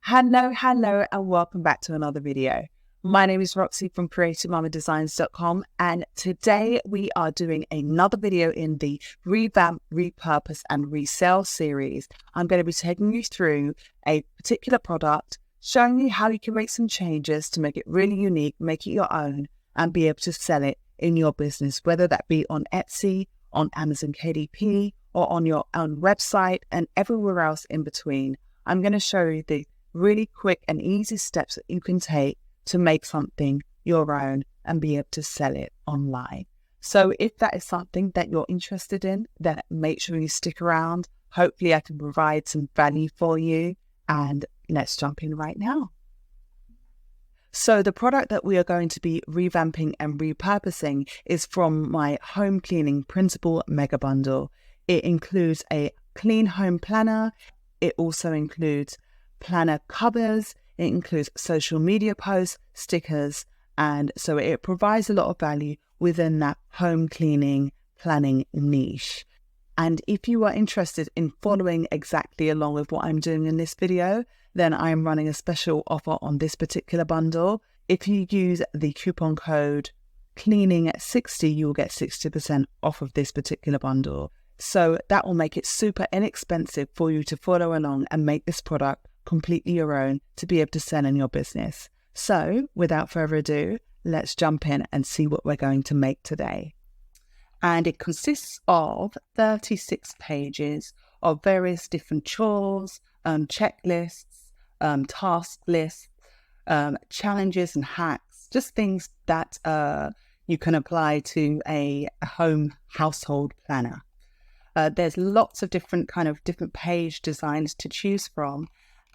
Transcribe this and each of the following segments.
Hello, and welcome back to another video. My name is Roxy from CreativeMamaDesigns.com, and today we are doing another video in the Revamp, Repurpose, and Resell series. I'm going to be taking you through a particular product, showing you how you can make some changes to make it really unique, make it your own, and be able to sell it in your business, whether that be on Etsy, on Amazon KDP, or on your own website, and everywhere else in between. I'm going to show you the really quick and easy steps that you can take to make something your own and be able to sell it online. So if that is something that you're interested in, then make sure you stick around. Hopefully I can provide some value for you, and let's jump in right now. So the product that we are going to be revamping and repurposing is from my home cleaning printable mega bundle. It includes a clean home planner. It also includes planner covers, it includes social media posts, stickers, and so it provides a lot of value within that home cleaning planning niche. And if you are interested in following exactly along with what I'm doing in this video, then I'm running a special offer on this particular bundle. If you use the coupon code cleaning60, you'll get 60% off of this particular bundle. So that will make it super inexpensive for you to follow along and make this product completely your own to be able to sell in your business. So without further ado, let's jump in and see what we're going to make today. And it consists of 36 pages of various different chores, checklists, task lists, challenges and hacks, just things that you can apply to a home household planner. There's lots of different page designs to choose from.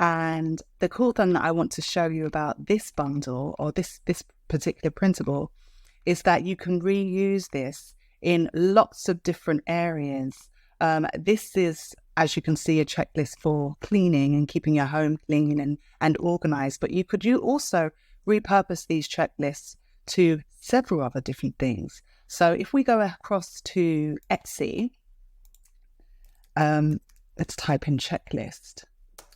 And the cool thing that I want to show you about this bundle or this particular printable is that you can reuse this in lots of different areas. This is, as you can see, a checklist for cleaning and keeping your home clean and organized. But you could also repurpose these checklists to several other different things. So if we go across to Etsy, let's type in checklist.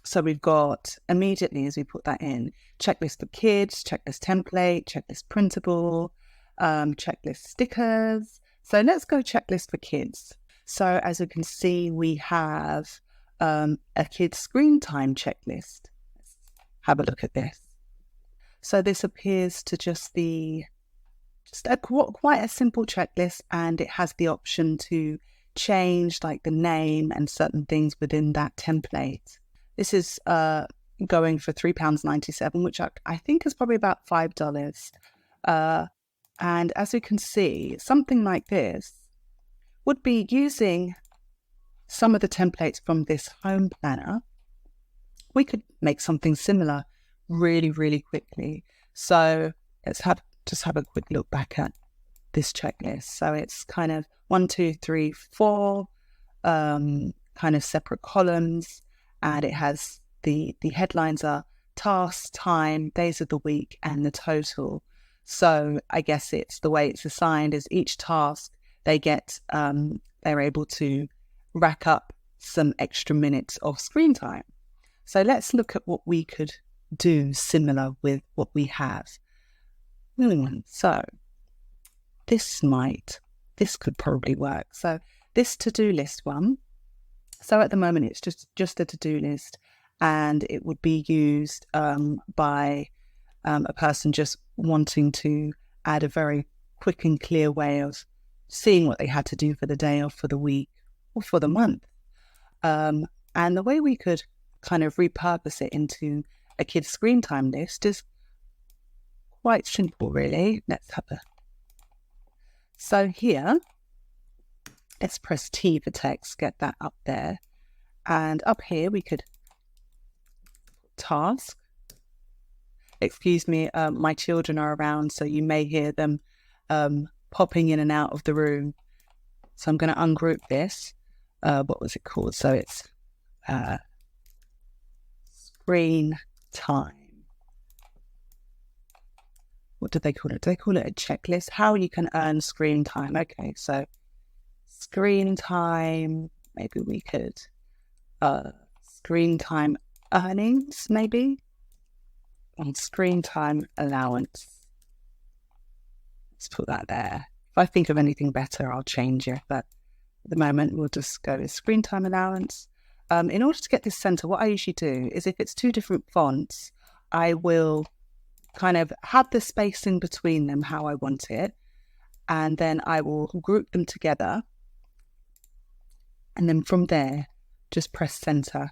So we've got, immediately as we put that in, checklist for kids, checklist template, checklist printable, checklist stickers. So let's go checklist for kids. So as you can see, we have a kid's screen time checklist. Let's have a look at this. So this appears to quite a simple checklist, and it has the option to change like the name and certain things within that template. This is going for £3.97, which I think is probably about $5. And as we can see, something like this would be using some of the templates from this home planner. We could make something similar really, really quickly. So let's just have a quick look back at this checklist. So it's kind of 1, 2, 3, 4 kind of separate columns. And it has the headlines are tasks, time, days of the week, and the total. So I guess it's the way it's assigned is each task they get, they're able to rack up some extra minutes of screen time. So let's look at what we could do similar with what we have. So this could probably work. So this to-do list one. So at the moment, it's just a to-do list, and it would be used by a person just wanting to add a very quick and clear way of seeing what they had to do for the day or for the week or for the month. And the way we could kind of repurpose it into a kid's screen time list is quite simple, really. So here, let's press T for text, get that up there. And up here, we could task. Excuse me, my children are around, so you may hear them popping in and out of the room. So I'm going to ungroup this. What was it called? So it's screen time. What do they call it? Do they call it a checklist? How you can earn screen time. Okay, so screen time, maybe we could screen time earnings, maybe. on screen time allowance. Let's put that there. If I think of anything better, I'll change it. But at the moment, we'll just go with screen time allowance. In order to get this center, what I usually do is if it's two different fonts, I will kind of have the spacing between them how I want it. And then I will group them together. And then from there, just press center.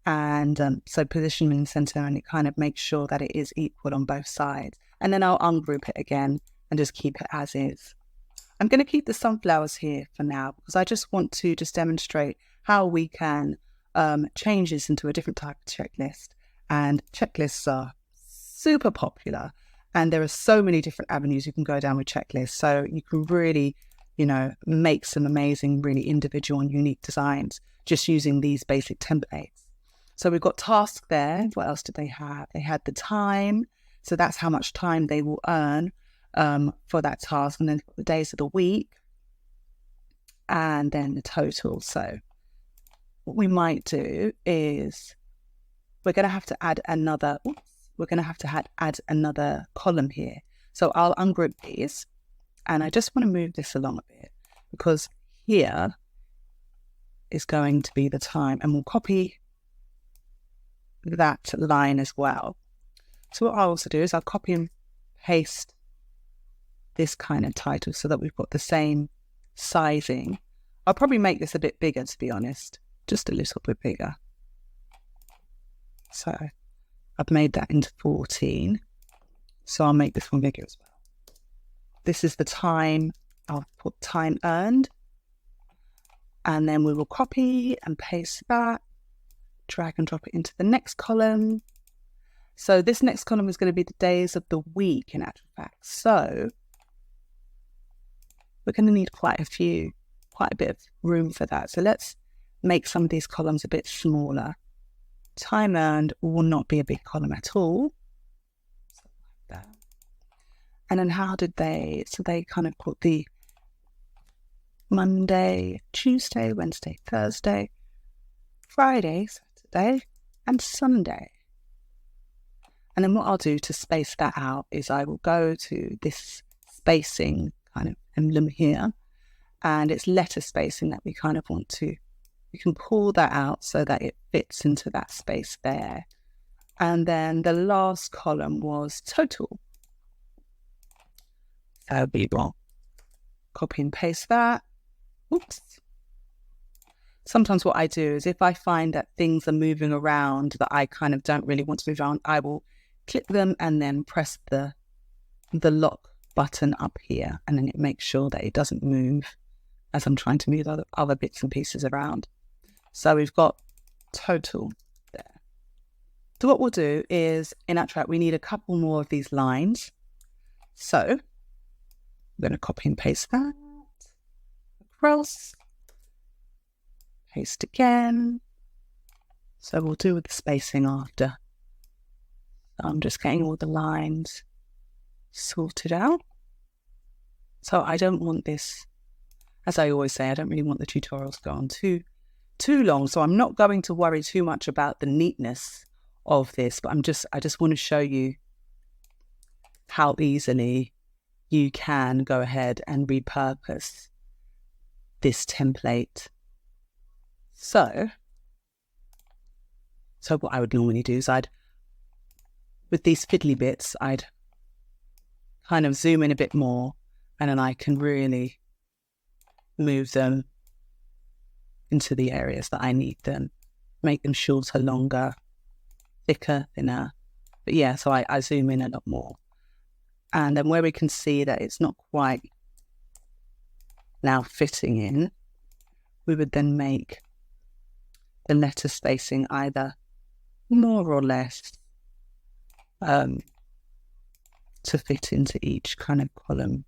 And so position in the center, and it kind of makes sure that it is equal on both sides. And then I'll ungroup it again and just keep it as is. I'm going to keep the sunflowers here for now because I just want to just demonstrate how we can change this into a different type of checklist. And checklists are super popular, and there are so many different avenues you can go down with checklists. So you can really, make some amazing, really individual and unique designs just using these basic templates. So we've got task there. What else did they have? They had the time. So that's how much time they will earn for that task. And then the days of the week. And then the total. So what we might do is we're going to have to add another, add another column here. So I'll ungroup these. And I just want to move this along a bit because here is going to be the time. And we'll copy that line as well. So what I'll also do is I'll copy and paste this kind of title so that we've got the same sizing. I'll probably make this a bit bigger, to be honest, just a little bit bigger. So I've made that into 14. So I'll make this one bigger as well. This is the time. I'll put time earned. And then we will copy and paste that. Drag and drop it into the next column. So this next column is going to be the days of the week in actual fact. So we're going to need quite a bit of room for that. So let's make some of these columns a bit smaller. Time earned will not be a big column at all. Like that. And then how did they, so they kind of put the Monday, Tuesday, Wednesday, Thursday, Friday, Saturday, and Sunday. And then what I'll do to space that out is I will go to this spacing kind of emblem here, and it's letter spacing that we kind of want to, we can pull that out so that it fits into that space there. And then the last column was total. So we will copy and paste that. Oops. Sometimes what I do is if I find that things are moving around that I kind of don't really want to move around, I will click them and then press the lock button up here, and then it makes sure that it doesn't move as I'm trying to move other bits and pieces around. So we've got total there. So what we'll do is in our track, we need a couple more of these lines. So I'm going to copy and paste that across. Paste again. So we'll do with the spacing after. So I'm just getting all the lines sorted out. So I don't want this, as I always say, I don't really want the tutorials to go on too long. So I'm not going to worry too much about the neatness of this, but I just want to show you how easily you can go ahead and repurpose this template. So what I would normally do is with these fiddly bits, I'd kind of zoom in a bit more, and then I can really move them into the areas that I need them, make them shorter, longer, thicker, thinner. But yeah, so I zoom in a lot more. And then where we can see that it's not quite now fitting in, we would then make the letter spacing either more or less to fit into each kind of column.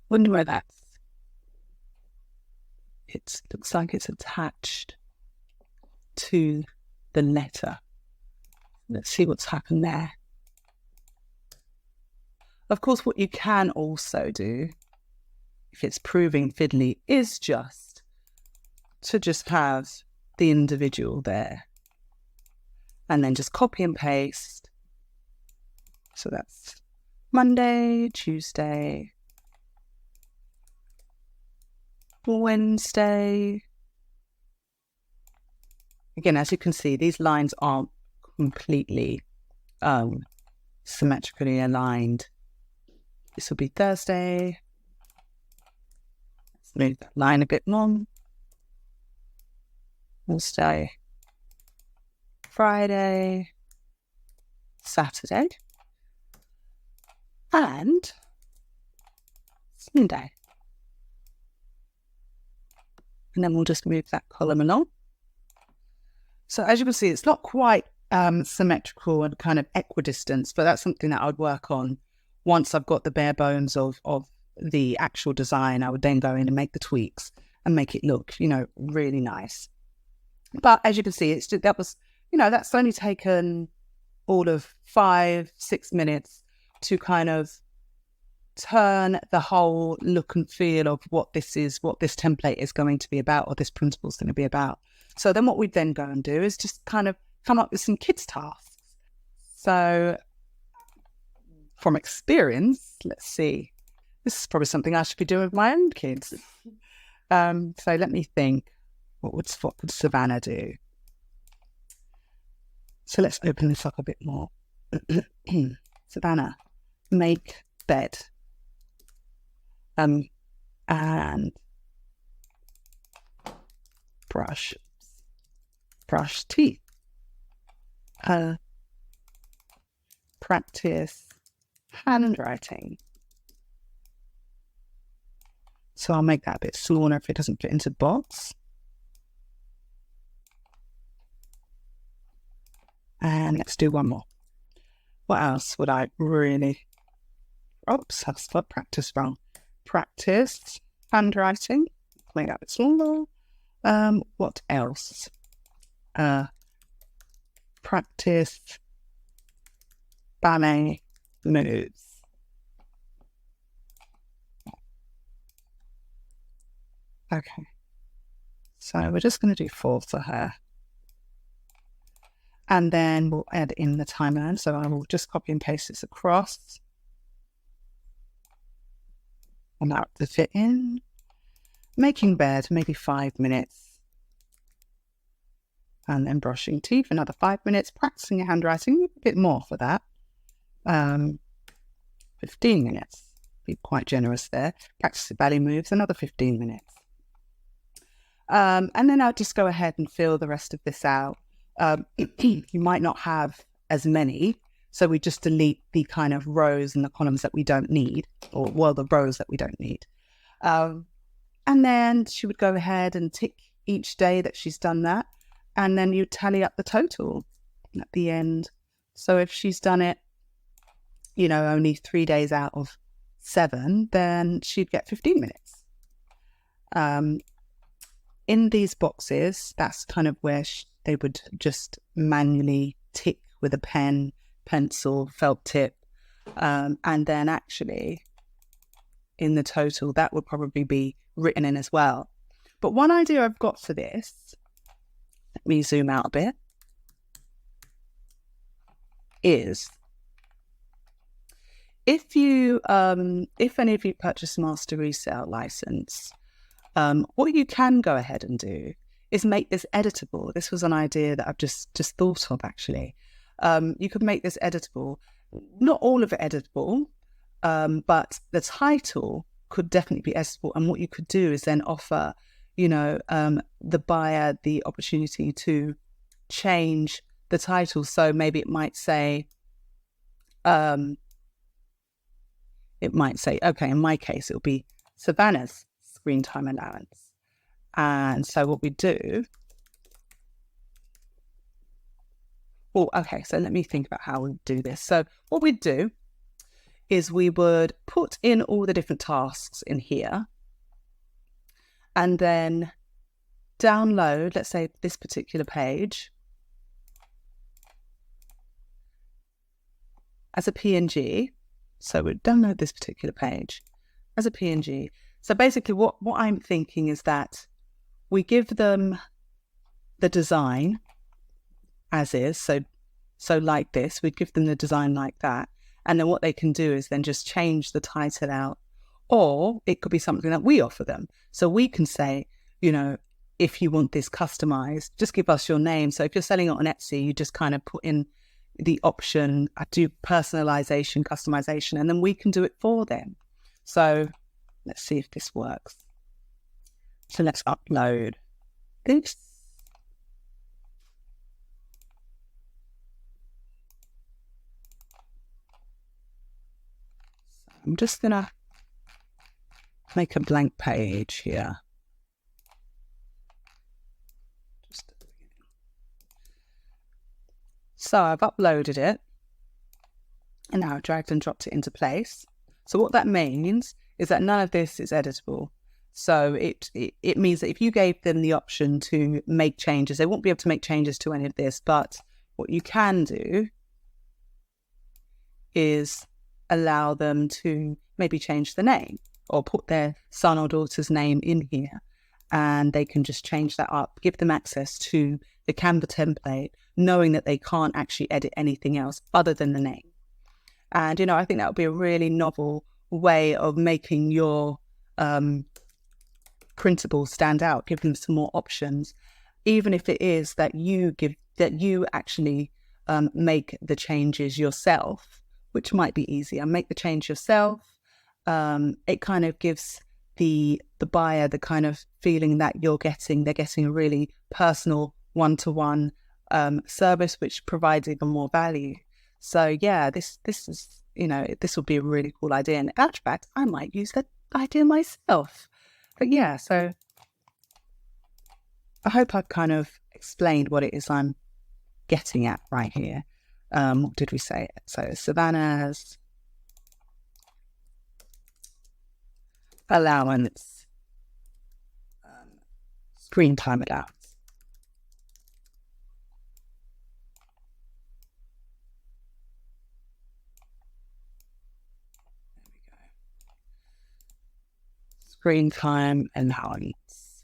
Wonder where that's. It looks like it's attached to the letter. Let's see what's happened there. Of course, what you can also do, if it's proving fiddly, is just to just have the individual there. and then just copy and paste. So that's Monday, Tuesday, Wednesday. Again, as you can see, these lines aren't completely symmetrically aligned. This will be Thursday. Let's move that line a bit more. Wednesday, Friday, Saturday, and Sunday. And then we'll just move that column along. So as you can see, it's not quite symmetrical and kind of equidistant, but that's something that I would work on once I've got the bare bones of the actual design. I would then go in and make the tweaks and make it look, really nice. But as you can see, that's only taken all of 5-6 minutes to kind of turn the whole look and feel of what this template is going to be about, or this principle is going to be about. So then what we then go and do is just kind of come up with some kids' tasks. So from experience, let's see. This is probably something I should be doing with my own kids. So let me think. What would Savannah do? So let's open this up a bit more. Savannah, make bed. And brush teeth. Practice handwriting. So I'll make that a bit smaller if it doesn't fit into the box. And let's do one more. What else would I really... Oops, I've spelled practice wrong. Practice handwriting. Make that a bit smaller. What else? Practice ballet moves. Okay. So we're just going to do 4 for her. And then we'll add in the timeline. So I will just copy and paste this across. Allow it to fit in. Making bed, maybe 5 minutes. And then brushing teeth, another 5 minutes. Practicing your handwriting, a bit more for that. 15 minutes. Be quite generous there. Practice the ballet moves, another 15 minutes. And then I'll just go ahead and fill the rest of this out. You might not have as many, so we just delete the kind of rows and the columns that we don't need, or the rows that we don't need. And then she would go ahead and tick each day that she's done that, and then you tally up the total at the end. So if she's done it, only 3 days out of 7, then she'd get 15 minutes. In these boxes, that's kind of where they would just manually tick with a pen, pencil, felt tip. And then actually in the total, that would probably be written in as well. But one idea I've got for this, let me zoom out a bit, is if any of you purchase Master Resale license, what you can go ahead and do is make this editable. This was an idea that I've just thought of, actually. You could make this editable. Not all of it editable, but the title could definitely be editable. And what you could do is then offer, the buyer the opportunity to change the title. So maybe it might say, okay, in my case, it'll be Savannah's screen time allowance. And so what we do, so let me think about how we do this. So what we'd do is we would put in all the different tasks in here and then download, let's say, this particular page as a PNG. So we'd download this particular page as a PNG. So basically what I'm thinking is that we give them the design as is. So So like this, we'd give them the design like that. And then what they can do is then just change the title out. Or it could be something that we offer them. So we can say, if you want this customized, just give us your name. So if you're selling it on Etsy, you just kind of put in the option, I do personalization, customization, and then we can do it for them. So let's see if this works. So let's upload this. So I'm just going to make a blank page here. So I've uploaded it and now I've dragged and dropped it into place. So what that means is that none of this is editable. So it means that if you gave them the option to make changes, they won't be able to make changes to any of this, but what you can do is allow them to maybe change the name or put their son or daughter's name in here, and they can just change that up, give them access to the Canva template, knowing that they can't actually edit anything else other than the name. And, I think that would be a really novel way of making your printable stand out, give them some more options, even if it is that you actually make the changes yourself, which might be easier. Make the change yourself. It kind of gives the buyer the kind of feeling that they're getting a really personal one-to-one service, which provides even more value. So yeah, this is, this would be a really cool idea. And in fact, I might use that idea myself. But yeah, so I hope I've kind of explained what it is I'm getting at right here. What did we say? So Savannah's allowance, screen time allowance. Screen time allowance.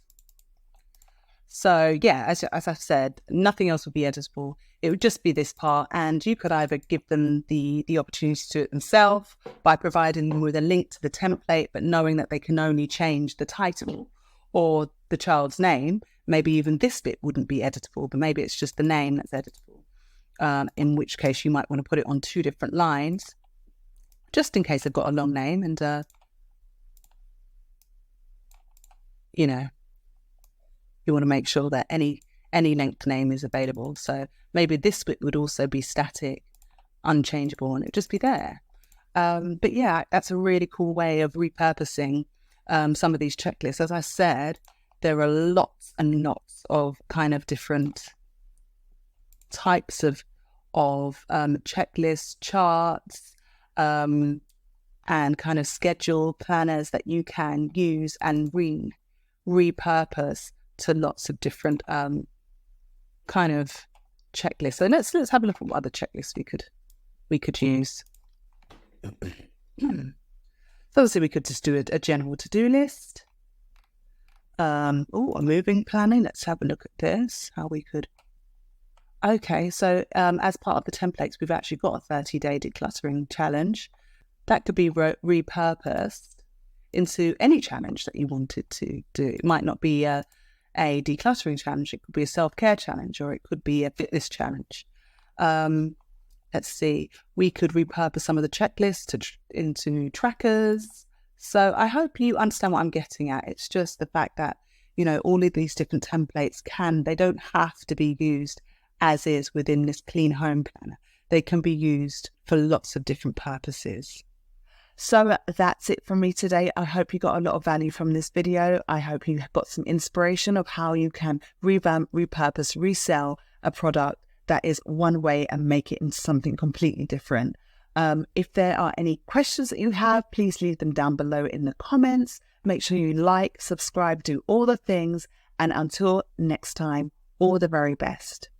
So yeah, as I've said, nothing else would be editable. It would just be this part, and you could either give them the opportunity to do it themselves by providing them with a link to the template, but knowing that they can only change the title or the child's name. Maybe even this bit wouldn't be editable, but maybe it's just the name that's editable. In which case you might want to put it on 2 different lines, just in case they've got a long name, and you want to make sure that any length name is available. So maybe this bit would also be static, unchangeable, and it'd just be there. But yeah, that's a really cool way of repurposing some of these checklists. As I said, there are lots and lots of kind of different types of checklists, charts, and kind of schedule planners that you can use and repurpose to lots of different kind of checklists. So let's have a look at what other checklists we could use. So obviously we could just do a general to-do list. A moving planning. Let's have a look at this. How we could. Okay, so as part of the templates, we've actually got a 30-day decluttering challenge that could be repurposed into any challenge that you wanted to do. It might not be a decluttering challenge. It could be a self-care challenge, or it could be a fitness challenge. Let's see. We could repurpose some of the checklists into trackers. So I hope you understand what I'm getting at. It's just the fact that, all of these different templates they don't have to be used as is within this clean home planner. They can be used for lots of different purposes. So that's it from me today. I hope you got a lot of value from this video. I hope you got some inspiration of how you can revamp, repurpose, resell a product that is one way and make it into something completely different. If there are any questions that you have, please leave them down below in the comments. Make sure you like, subscribe, do all the things. And until next time, all the very best.